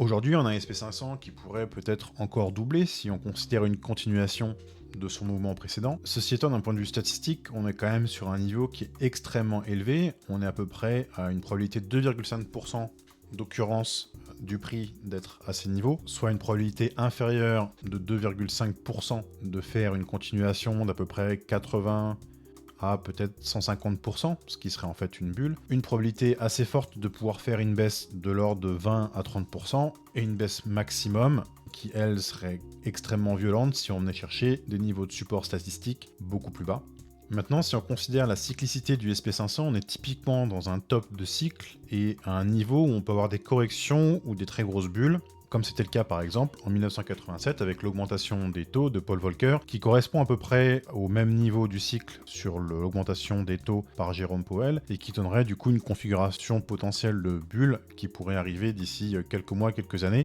Aujourd'hui, on a un SP500 qui pourrait peut-être encore doubler si on considère une continuation de son mouvement précédent. Ceci étant, d'un point de vue statistique, on est quand même sur un niveau qui est extrêmement élevé. On est à peu près à une probabilité de 2,5% d'occurrence du prix d'être à ces niveaux, soit une probabilité inférieure de 2,5% de faire une continuation d'à peu près 80 à peut-être 150%, ce qui serait en fait une bulle. Une probabilité assez forte de pouvoir faire une baisse de l'ordre de 20 à 30%, et une baisse maximum qui, elle, serait extrêmement violente si on venait chercher des niveaux de support statistique beaucoup plus bas. Maintenant, si on considère la cyclicité du SP500, on est typiquement dans un top de cycle et à un niveau où on peut avoir des corrections ou des très grosses bulles, comme c'était le cas par exemple en 1987 avec l'augmentation des taux de Paul Volcker, qui correspond à peu près au même niveau du cycle sur l'augmentation des taux par Jérôme Powell, et qui donnerait du coup une configuration potentielle de bulle qui pourrait arriver d'ici quelques mois, quelques années.